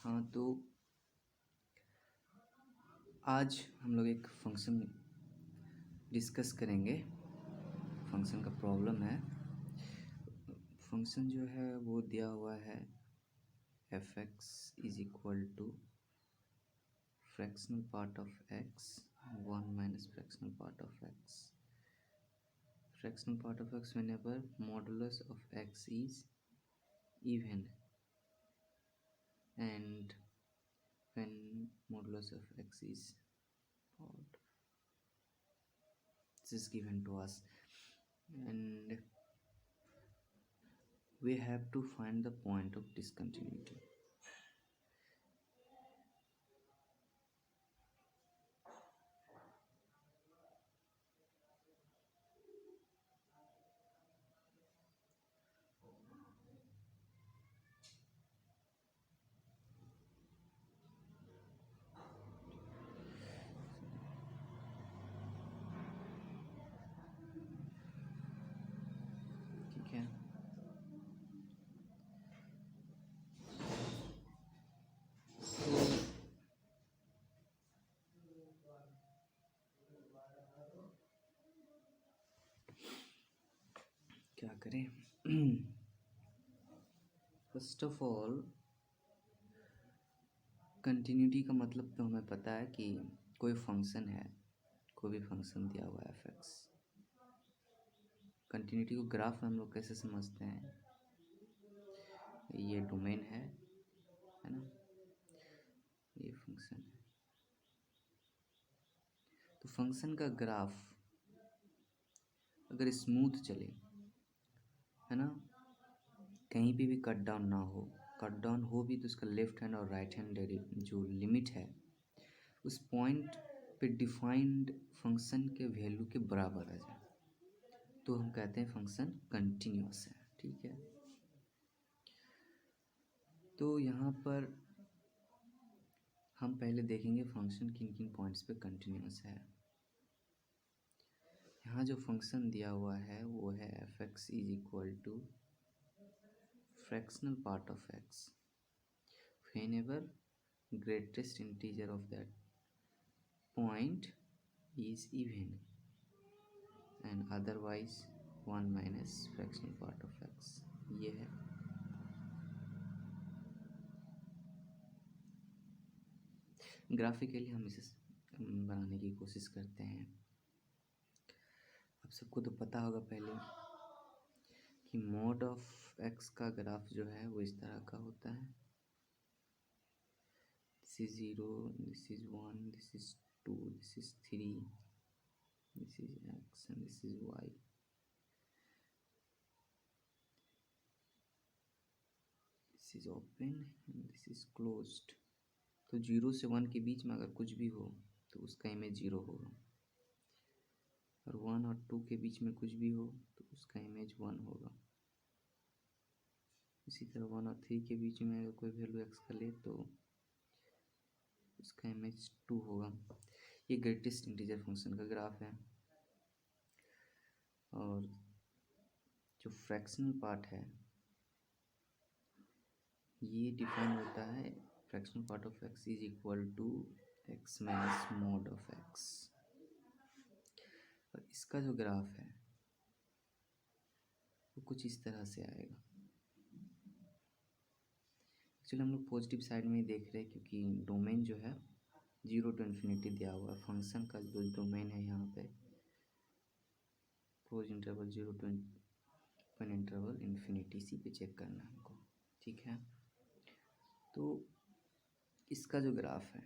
हाँ, तो आज हम लोग एक फंक्शन डिस्कस करेंगे। फंक्शन का प्रॉब्लम है। फंक्शन जो है वो दिया हुआ है f x is equal to fractional part of x 1 minus fractional part of x. Fractional part of x whenever modulus of x is even and when modulus of x is odd. This is given to us and we have to find the point of discontinuity. ठीक है, क्या करें। First of all continuity का मतलब तो हमें पता है कि कोई फंक्शन है, कोई भी फंक्शन दिया हुआ है एफ एक्स। कंटिन्यूटी को ग्राफ में हम लोग कैसे समझते हैं, ये डोमेन है ना, ये फंक्शन है। तो फंक्शन का ग्राफ अगर स्मूथ चले, है ना, कहीं पे भी कट डाउन ना हो, कट डाउन हो भी तो उसका लेफ्ट हैंड और राइट हैंड जो लिमिट है उस पॉइंट पे डिफाइंड फंक्शन के वैल्यू के बराबर आ जाए तो हम कहते हैं फंक्शन कंटिन्यूअस है। ठीक है, तो यहाँ पर हम पहले देखेंगे फंक्शन किन किन पॉइंट्स पे कंटिन्यूअस है। यहाँ जो फंक्शन दिया हुआ है वो है f x is equal to fractional part of x whenever greatest integer of that point is even and otherwise 1 minus fractional part of x। ये है। ग्राफिकली हम इसे बनाने की कोशिश करते हैं। आप सबको तो पता होगा पहले कि मोड ऑफ एक्स का ग्राफ जो है वो इस तरह का होता है। This is 0, this is 1, this is 2, this is 3, this is x and this is y. This is open and this is closed. तो 0 से 1 के बीच में अगर कुछ भी हो तो उसका इमेज 0 होगा, और 1 और 2 के बीच में कुछ भी हो तो उसका इमेज 1 होगा। इसी तरह 1 और 3 के बीच में अगर कोई वैल्यू एक्स का ले तो उसका इमेज 2 होगा। ये ग्रेटेस्ट इंटीजर फंक्शन का ग्राफ है। और जो फ्रैक्शनल पार्ट है ये डिफाइन होता है fractional part of x is equal to x minus mod of x. और इसका जो ग्राफ है वो कुछ इस तरह से आएगा। एक्चुअली हम लोग पॉजिटिव साइड में ही देख रहे हैं क्योंकि डोमेन जो है 0 to इन्फिनिटी दिया हुआ है। फंक्शन का जो डोमेन है यहाँ पे close interval 0 to open interval infinity, इसी पे चेक करना है हमको। ठीक है, तो इसका जो ग्राफ है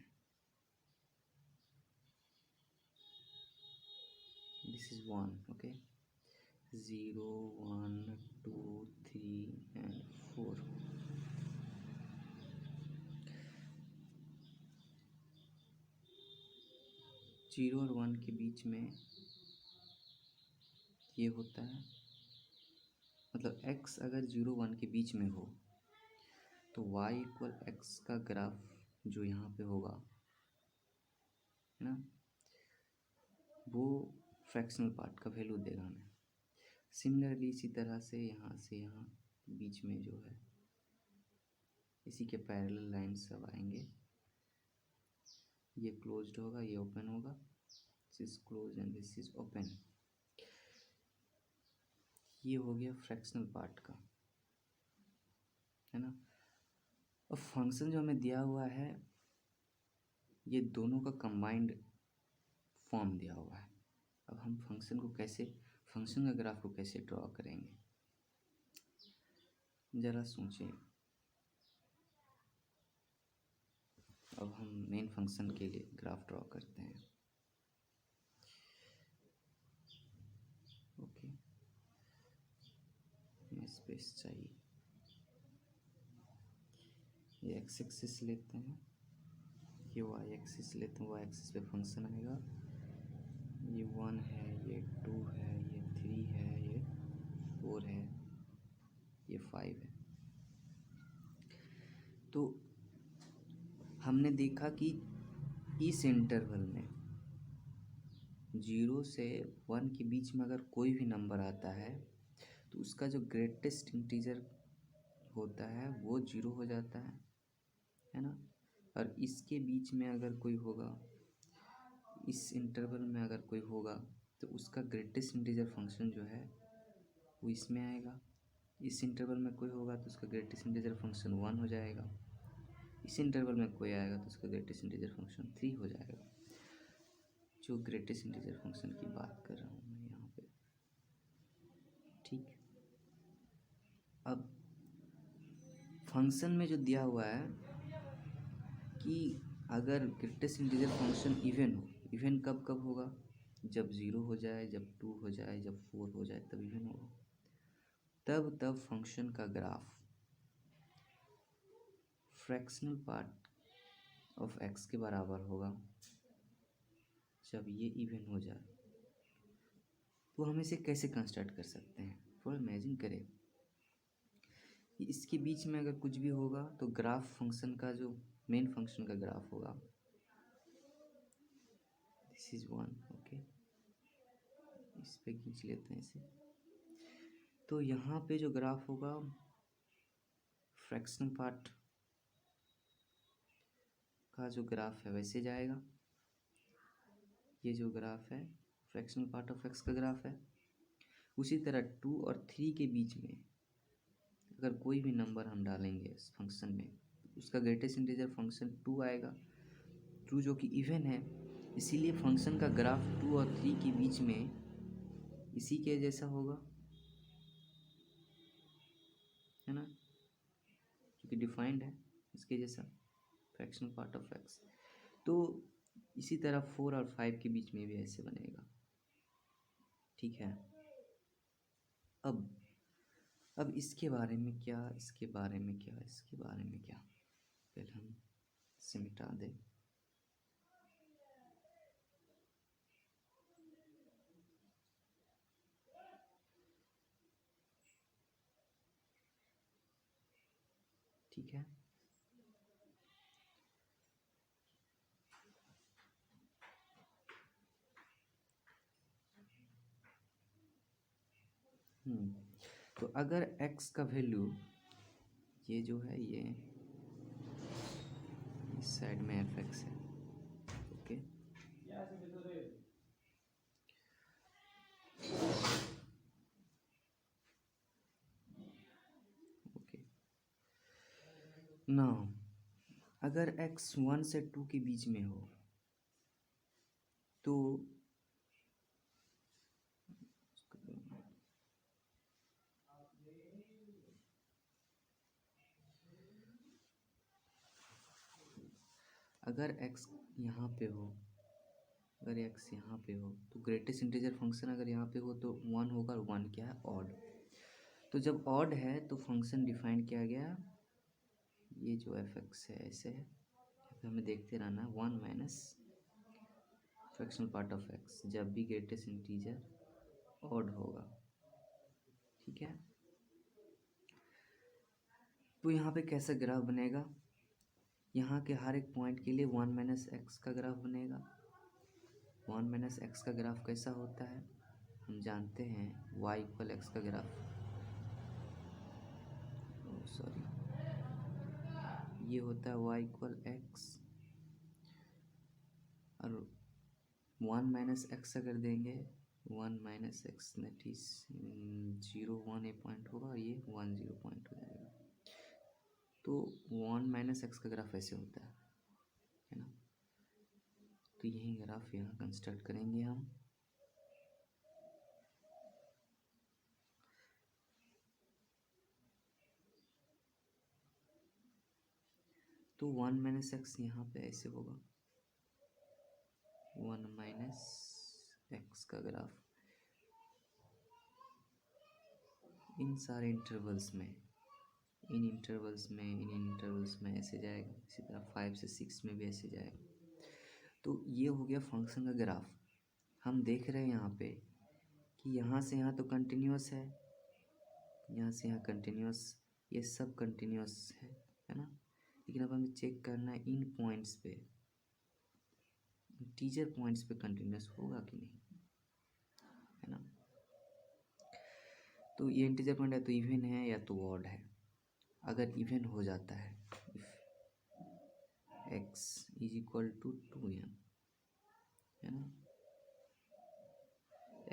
this is 1, okay, 0, 1, 2, 3 and 4। Zero और 1 के बीच में ये होता है, मतलब x अगर 0 1 के बीच में हो तो y इक्वल एक्स का ग्राफ जो यहाँ पे होगा, है ना, वो फ्रैक्शनल पार्ट का वैल्यू देगा हमें। सिमिलरली इसी तरह से यहाँ बीच में जो है इसी के पैरेलल लाइन सब आएंगे, ये क्लोज्ड होगा, ये ओपन होगा, this is close and this is open. ये हो गया फ्रैक्शनल पार्ट का, है ना। और फंक्शन जो हमें दिया हुआ है ये दोनों का कंबाइंड फॉर्म दिया हुआ है। अब हम फंक्शन का ग्राफ को कैसे ड्रॉ करेंगे, ज़रा सोचिए। अब हम मेन फंक्शन के लिए ग्राफ ड्रॉ करते हैं। ओके, हमें स्पेस चाहिए। ये एक्स एक्सिस लेते हैं, ये वाई एक्सिस लेते हैं, वाई एक्सिस पे फंक्शन आएगा। ये 1 है, ये 2 है, ये 3 है, ये 4 है, ये 5 है। तो हमने देखा कि इस इंटरवल में 0 से 1 के बीच में अगर कोई भी नंबर आता है तो उसका जो ग्रेटेस्ट इंटीजर होता है वो 0 हो जाता है ना। और इसके बीच में अगर कोई होगा, इस इंटरवल में अगर कोई होगा तो उसका ग्रेटेस्ट इंटीजर फंक्शन जो है वो इसमें आएगा। इस इंटरवल में कोई होगा तो उसका ग्रेटेस्ट इंटीजर फंक्शन 1 हो जाएगा। इस इंटरवल में कोई आएगा तो उसका ग्रेटेस्ट इंटीजर फंक्शन 3 हो जाएगा। जो ग्रेटेस्ट इंटीजर फंक्शन की बात कर रहा हूँ मैं यहाँ पे, ठीक। अब फंक्शन में जो दिया हुआ है कि अगर ग्रेटेस्ट इंटीजर फंक्शन इवन हो, इवन कब कब होगा, जब 0 हो जाए, जब 2 हो जाए, जब 4 हो जाए, तब इवन होगा। तब फंक्शन का graph fractional part of x के बराबर होगा। जब ये इवन हो जाए तो हम इसे कैसे कंस्ट्रक्ट कर सकते हैं, थोड़ा इमेजिन करें। इसके बीच में अगर कुछ भी होगा तो ग्राफ फंक्शन का जो मेन फंक्शन का ग्राफ होगा, दिस इज 1। ओके, इस पे खींच लेते हैं इसे। तो यहाँ पे जो ग्राफ होगा फ्रैक्शनल पार्ट का जो ग्राफ है वैसे जाएगा। ये जो ग्राफ है फ्रैक्शनल पार्ट ऑफ एक्स का ग्राफ है। उसी तरह 2 और 3 के बीच में अगर कोई भी नंबर हम डालेंगे इस फंक्शन में, उसका ग्रेटेस्ट इंटीजर फंक्शन 2 आएगा। 2 जो कि इवन है, इसीलिए फंक्शन का ग्राफ 2 और 3 के बीच में इसी के जैसा होगा, है ना, क्योंकि डिफाइंड है इसके जैसा फ्रैक्शनल पार्ट ऑफ एक्स। तो इसी तरह 4 और 5 के बीच में भी ऐसे बनेगा, ठीक है। अब इसके बारे में क्या, इसके बारे में क्या, इसके बारे में क्या, पहले हम इसे मिटा दें। ठीक है, तो अगर x का वैल्यू ये जो है ये इस साइड में fx है, ओके। ओके, नाउ अगर x 1 से 2 के बीच में हो तो अगर x यहाँ पे हो, अगर x यहाँ पे हो तो ग्रेटेस्ट इंटीजर फंक्शन अगर यहाँ पे हो तो 1 होगा। और 1 क्या है, ऑड। तो जब ऑड है तो फंक्शन डिफाइन किया गया, ये जो fx है ऐसे है, तो हमें देखते रहना 1 minus fractional part of x जब भी ग्रेटेस्ट इंटीजर ऑड होगा, ठीक है। तो यहाँ पे कैसा ग्राफ बनेगा, यहाँ के हर एक पॉइंट के लिए 1 माइनस एक्स का ग्राफ बनेगा। 1 माइनस एक्स का ग्राफ कैसा होता है, हम जानते हैं y इक्वल एक्स का ग्राफ, सॉरी ये होता है y इक्वल एक्स, और 1 माइनस एक्स अगर देंगे, 1 minus x that is 0 1 A point होगा, और ये 1 0 पॉइंट हो जाएगा। तो 1 माइनस एक्स का ग्राफ ऐसे होता है ना। तो यही ग्राफ यहाँ कंस्ट्रक्ट करेंगे हम। तो 1 माइनस एक्स यहाँ पे ऐसे होगा, 1 माइनस एक्स का ग्राफ इन सारे इंटरवल्स में, इन इंटरवल्स में ऐसे जाएगा। इसी तरह 5 से 6 में भी ऐसे जाएगा। तो ये हो गया फंक्शन का ग्राफ। हम देख रहे हैं यहाँ पे कि यहाँ से यहाँ तो कंटिन्यूस है, यहाँ से यहाँ कंटिन्यूस, ये सब कंटिन्यूस है ना। लेकिन अब हमें चेक करना है इन पॉइंट्स पे, इंटीजर पॉइंट्स पे कंटिन्यूस होगा कि नहीं, है ना। तो ये इंटीजर पॉइंट है तो इवन है या तो ऑड है। अगर इवन हो जाता है, if x is equal to 2m, है ना,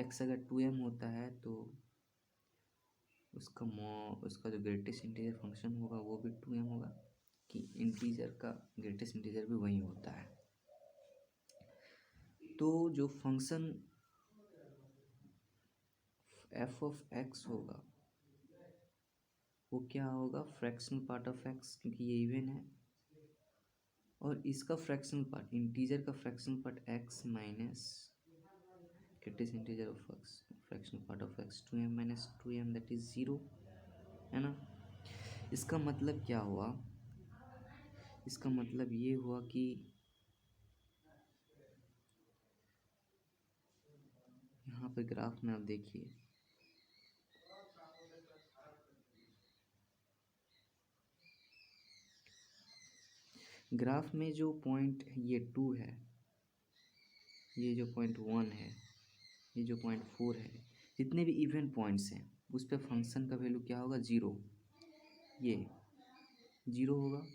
x अगर 2m होता है तो उसका जो ग्रेटेस्ट इंटीजर फंक्शन होगा वो भी 2m होगा, कि इंटीजर का ग्रेटेस्ट इंटीजर भी वही होता है। तो जो फंक्शन f ऑफ x होगा वो क्या होगा, फ्रैक्शनल पार्ट ऑफ x, क्योंकि ये इवन है, और इसका फ्रैक्शनल पार्ट, इंटीजर का fractional part x minus greatest integer of x, fractional part of x 2m minus 2m that is 0, है ना। इसका मतलब क्या हुआ, इसका मतलब ये हुआ कि यहाँ पे ग्राफ में आप देखिए, ग्राफ में जो पॉइंट ये 2 है, ये जो पॉइंट 1 है, ये जो पॉइंट 4 है, जितने भी इवन पॉइंट्स हैं उस पर फंक्शन का वैल्यू क्या होगा, 0, ये 0 होगा।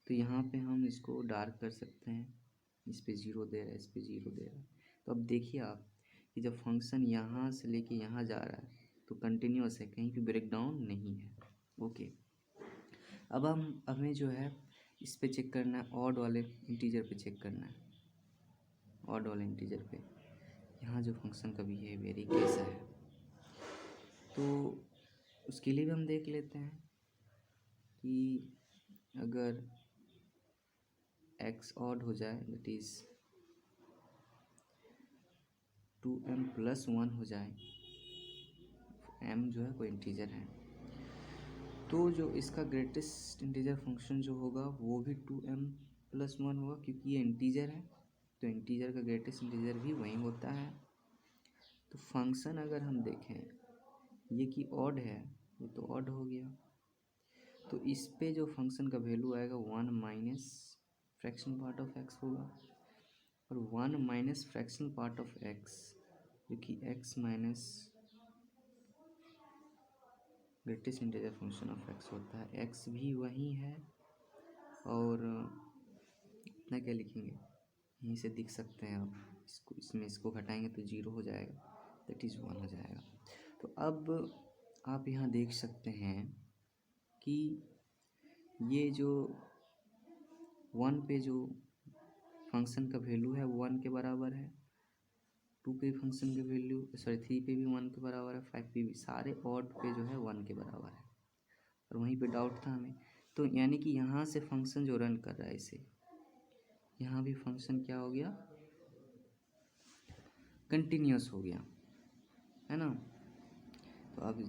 तो यहाँ पे हम इसको डार्क कर सकते हैं, इस पे 0 दे रहा है, इस पे 0 दे रहा है। तो अब देखिए आप कि जब फंक्शन यहाँ से लेके यहाँ जा रहा है तो कंटिन्यूस है, कहीं पे ब्रेक डाउन नहीं है। ओके, अब हमें जो है इस पे चेक करना है, ऑड वाले इंटीजर पे चेक करना है, ऑड वाले इंटीजर पे यहाँ जो फंक्शन का बिहेवियर ये कैसा है। तो उसके लिए भी हम देख लेते हैं कि अगर x ऑड हो जाए, दैट इज 2m प्लस 1 हो जाए, m जो है कोई इंटीजर है, तो जो इसका ग्रेटेस्ट इंटीजर फंक्शन जो होगा वो भी 2m प्लस 1 होगा, क्योंकि ये इंटीजर है तो इंटीजर का ग्रेटेस्ट इंटीजर भी वही होता है। तो फंक्शन अगर हम देखें ये कि ऑड है, ये तो ऑड हो गया, तो इस पे जो फंक्शन का वैल्यू आएगा 1 minus fraction part of x होगा, और 1 minus fraction part of x जो कि x minus greatest integer function of x होता है, x भी वही है, और इतना क्या लिखेंगे, यहीं से दिख सकते हैं आप, इसको इसमें इसको घटाएंगे तो 0 हो जाएगा, दैट इज़ 1 हो जाएगा। तो अब आप यहाँ देख सकते हैं कि ये जो 1 पे जो फंक्शन का वैल्यू है वो 1 के बराबर है, 2 पे फंक्शन का वैल्यू 3 पे भी 1 के बराबर है, 5 पे भी, सारे ऑड पे जो है 1 के बराबर है, और वहीं पे डाउट था हमें। तो यानी कि यहाँ से फंक्शन जो रन कर रहा है इसे, यहाँ भी फंक्शन क्या हो गया, कंटिन्यूस हो गया, है ना। तो अब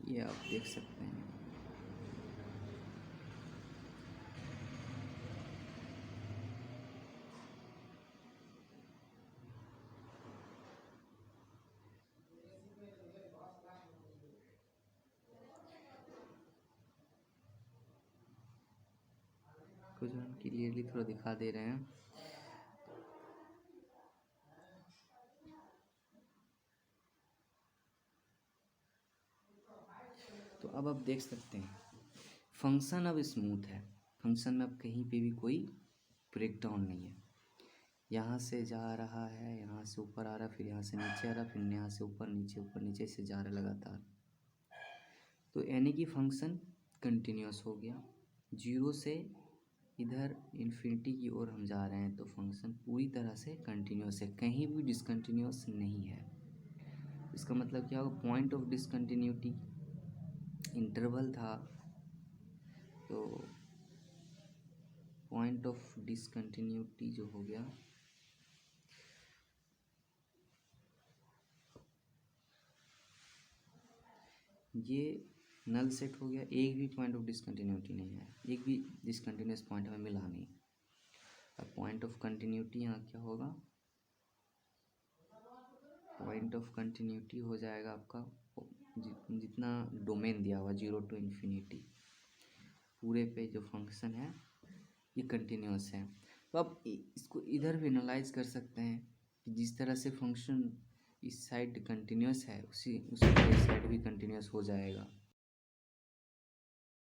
ये आप देख सकते हैं, कुछ हम क्लियरली थोड़ा दिखा दे रहे हैं। तो अब आप देख सकते हैं फंक्शन अब स्मूथ है, फंक्शन में अब कहीं पे भी कोई ब्रेक डाउन नहीं है। यहाँ से जा रहा है, यहाँ से ऊपर आ रहा है, फिर यहाँ से नीचे आ रहा है, फिर यहाँ से ऊपर नीचे से जा रहा है लगातार। तो यानी कि फंक्शन कंटिन्यूस हो गया। जीरो से इधर इन्फिनिटी की ओर हम जा रहे हैं तो फंक्शन पूरी तरह से कंटिन्यूस है, कहीं भी डिसकंटिन्यूस नहीं है। इसका मतलब क्या होगा, पॉइंट ऑफ डिसकंटिन्यूटी इंटरवल था, तो पॉइंट ऑफ डिसकंटिन्यूटी जो हो गया ये नल सेट हो गया। एक भी पॉइंट ऑफ डिसकंटिन्यूटी नहीं है, एक भी डिसकंटिन्यूस पॉइंट हमें मिला नहीं। अब पॉइंट ऑफ कंटिन्यूटी यहाँ क्या होगा, पॉइंट ऑफ कंटिन्यूटी हो जाएगा आपका जितना डोमेन दिया हुआ 0 to इन्फिनिटी, पूरे पे जो फंक्शन है ये कंटिन्यूस है। तो आप इसको इधर भी एनालाइज कर सकते हैं कि जिस तरह से फंक्शन इस साइड कंटिन्यूस है उसी साइड भी कंटिन्यूस हो जाएगा।